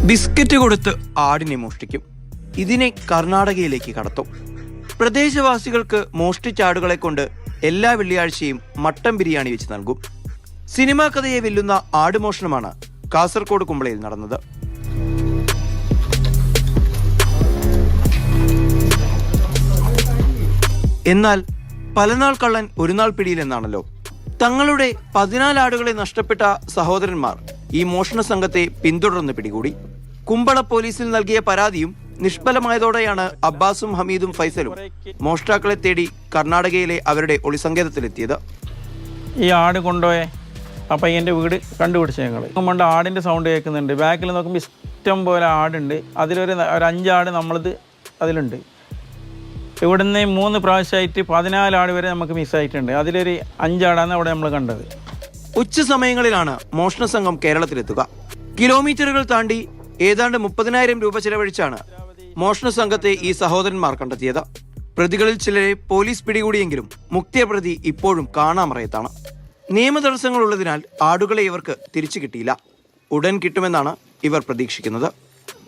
Biscuit കൊടുത്ത് ആടിനെ മോഷ്ടിക്കും. ഇതിനെ കർണാടകയിലേക്ക് കടത്തും. പ്രദേശവാസികൾക്ക് മോഷ്ടിച്ച ആടുകളെ കൊണ്ട് എല്ലാ വെള്ളിയാഴ്ചയും മട്ടൻ ബിരിയാണി വെച്ച് നൽകും. സിനിമാ കഥയെ വെല്ലുന്ന ആടുമോഷണമാണ് കാസർഗോഡ് കുമ്പളയിൽ നടന്നത്. എന്നാൽ പലനാൾ കള്ളൻ ഒരു നാൾ പിടിയിലെന്നാണല്ലോ. തങ്ങളുടെ 14 ആടുകളെ നഷ്ടപ്പെട്ട സഹോദരന്മാർ ഈ മോഷണ സംഘത്തെ പിന്തുടർന്ന് പിടികൂടി. കുമ്പള പോലീസിൽ നൽകിയ പരാതിയും നിഷ്ഫലമായതോടെയാണ് അബ്ബാസും ഹമീദും ഫൈസലും മോഷ്ടാക്കളെ തേടി കർണാടകയിലെ അവരുടെ ഒളിസങ്കേതത്തിലെത്തിയത്. ഈ ആട് കൊണ്ടുപോയ ആ പയ്യൻ്റെ വീട് കണ്ടുപിടിച്ചു. ഞങ്ങൾ കൊണ്ട് ആടിൻ്റെ സൗണ്ട് കേൾക്കുന്നുണ്ട്. ബാക്കിൽ നോക്കുമ്പോൾ ഇഷ്ടം പോലെ ആടുണ്ട്. അതിലൊരു 5 ആട് നമ്മളത് അതിലുണ്ട്. ഇവിടുന്ന് 3 പ്രാവശ്യമായിട്ട് 14 ആട് വരെ നമുക്ക് മിസ്സായിട്ടുണ്ട്. അതിലൊരു 5 ആടാണ് അവിടെ നമ്മൾ കണ്ടത്. ഉച്ച സമയങ്ങളിലാണ് മോഷണ സംഘം കേരളത്തിലെത്തുക. കിലോമീറ്ററുകൾ താണ്ടി ഏതാണ്ട് 30,000 രൂപ ചെലവഴിച്ചാണ് മോഷണ സംഘത്തെ ഈ സഹോദരന്മാർ കണ്ടെത്തിയത്. പ്രതികളിൽ ചിലരെ പോലീസ് പിടികൂടിയെങ്കിലും മുഖ്യ പ്രതി ഇപ്പോഴും കാണാമറയത്താണ്. നിയമ തടസ്സങ്ങൾ ഉള്ളതിനാൽ ആടുകളെ ഇവർക്ക് തിരിച്ചു കിട്ടിയില്ല. ഉടൻ കിട്ടുമെന്നാണ് ഇവർ പ്രതീക്ഷിക്കുന്നത്.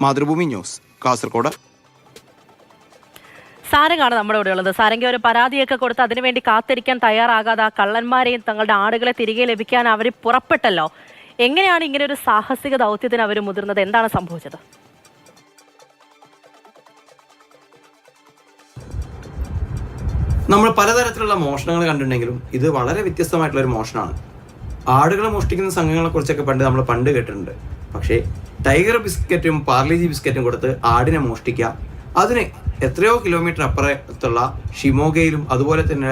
മാതൃഭൂമി ന്യൂസ്, കാസർഗോഡ്. സാരംഗാണ് നമ്മുടെ ഇവിടെ ഉള്ളത്. സാരംഗ ഒരു പരാതിയൊക്കെ കൊടുത്ത് അതിനുവേണ്ടി കാത്തിരിക്കാൻ തയ്യാറാകാതെ ആ കള്ളന്മാരെയും തങ്ങളുടെ ആടുകളെ തിരികെ ലഭിക്കാൻ അവർ പുറപ്പെട്ടല്ലോ. എങ്ങനെയാണ് ഇങ്ങനെ ഒരു സാഹസിക ദൗത്യത്തിന് അവർ മുതിർന്നത്? എന്താണ് സംഭവിച്ചത്? നമ്മൾ പലതരത്തിലുള്ള മോഷണങ്ങൾ കണ്ടിട്ടുണ്ടെങ്കിലും ഇത് വളരെ വ്യത്യസ്തമായിട്ടുള്ള ഒരു മോഷണമാണ്. ആടുകളെ മോഷ്ടിക്കുന്ന സംഘങ്ങളെ കുറിച്ചൊക്കെ നമ്മൾ കേട്ടിട്ടുണ്ട്. പക്ഷേ ടൈഗർ ബിസ്ക്കറ്റും പാർലേജി ബിസ്ക്കറ്റും കൊടുത്ത് ആടിനെ മോഷ്ടിക്കുക, അതിന് എത്രയോ കിലോമീറ്റർ അപ്പുറത്തുള്ള ഷിമോഗയിലും അതുപോലെ തന്നെ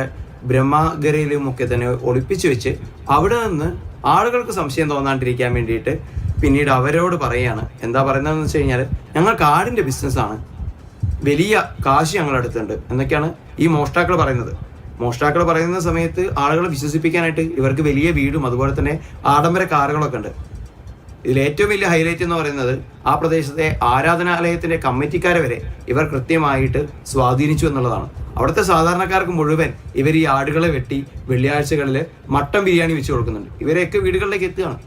ബ്രഹ്മഗരയിലും ഒക്കെ തന്നെ ഒളിപ്പിച്ചു വെച്ച് അവിടെ നിന്ന് ആളുകൾക്ക് സംശയം തോന്നാണ്ടിരിക്കാൻ വേണ്ടിയിട്ട് പിന്നീട് അവരോട് പറയുകയാണ്. എന്താ പറയുന്നതെന്ന് വെച്ച് കഴിഞ്ഞാൽ, ഞങ്ങൾക്ക് ആടിൻ്റെ ബിസിനസ്സാണ്, വലിയ കാശ് ഞങ്ങളുടെ അടുത്തുണ്ട് എന്നൊക്കെയാണ് ഈ മോഷ്ടാക്കൾ പറയുന്നത്. മോഷ്ടാക്കൾ പറയുന്ന സമയത്ത് ആളുകളെ വിശ്വസിപ്പിക്കാനായിട്ട് ഇവർക്ക് വലിയ വീടും അതുപോലെ തന്നെ ആഡംബര കാറുകളൊക്കെ ഉണ്ട്. ഇതിൽ ഏറ്റവും വലിയ ഹൈലൈറ്റ് എന്ന് പറയുന്നത് ആ പ്രദേശത്തെ ആരാധനാലയത്തിന്റെ കമ്മിറ്റിക്കാരെ വരെ ഇവർ കൃത്യമായിട്ട് സ്വാധീനിച്ചു എന്നുള്ളതാണ്. അവിടുത്തെ സാധാരണക്കാർക്ക് മുഴുവൻ ഇവർ ഈ ആടുകളെ വെട്ടി വെള്ളിയാഴ്ചകളിൽ മട്ടൻ ബിരിയാണി വെച്ച് കൊടുക്കുന്നുണ്ട്. ഇവരെയൊക്കെ വീടുകളിലേക്ക് എത്തുകയാണ്.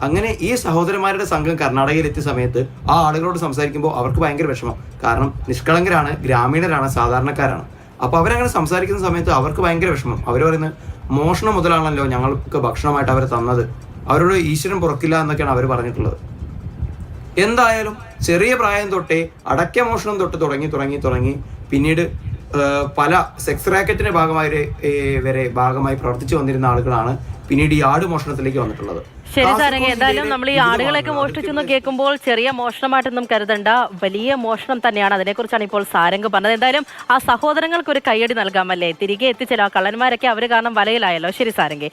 അങ്ങനെ ഈ സഹോദരന്മാരുടെ സംഘം കർണാടകയിൽ എത്തിയ സമയത്ത് ആ ആളുകളോട് സംസാരിക്കുമ്പോൾ അവർക്ക് ഭയങ്കര വിഷമം. കാരണം നിഷ്കളങ്കരാണ്, ഗ്രാമീണരാണ്, സാധാരണക്കാരാണ്. അപ്പോൾ അവരങ്ങനെ സംസാരിക്കുന്ന സമയത്ത് അവർക്ക് ഭയങ്കര വിഷമം. അവർ പറയുന്നത്, മോഷണം മുതലാണല്ലോ ഞങ്ങൾക്ക് ഭക്ഷണമായിട്ട് അവർ തന്നത്, അവരോട് ഈശ്വരൻ പുറക്കില്ല എന്നൊക്കെയാണ് അവർ പറഞ്ഞിട്ടുള്ളത്. എന്തായാലും ചെറിയ പ്രായം തൊട്ടേ അടയ്ക്ക മോഷണം തൊട്ട് തുടങ്ങി പിന്നീട് പല സെക്സ് റാക്കറ്റിന്റെ ഭാഗമായി പ്രവർത്തിച്ചു വന്നിരുന്ന ആളുകളാണ് പിന്നീട് ഈ ആട് മോഷണത്തിലേക്ക് വന്നിട്ടുള്ളത്. ശരി സാരംഗ, എന്തായാലും നമ്മൾ ഈ ആടുകളൊക്കെ മോഷ്ടിച്ചെന്ന് കേൾക്കുമ്പോൾ ചെറിയ മോഷണമായിട്ടൊന്നും കരുതണ്ട, വലിയ മോഷണം തന്നെയാണ്. അതിനെക്കുറിച്ചാണ് ഇപ്പോൾ സാരംഗ് പറഞ്ഞത്. എന്തായാലും ആ സഹോദരങ്ങൾക്ക് ഒരു കയ്യടി നൽകാമല്ലേ? തിരികെ എത്തിച്ചല്ലോ, ആ കള്ളന്മാരൊക്കെ അവർ കാരണം വലയിലായല്ലോ. ശരി സാരംഗ.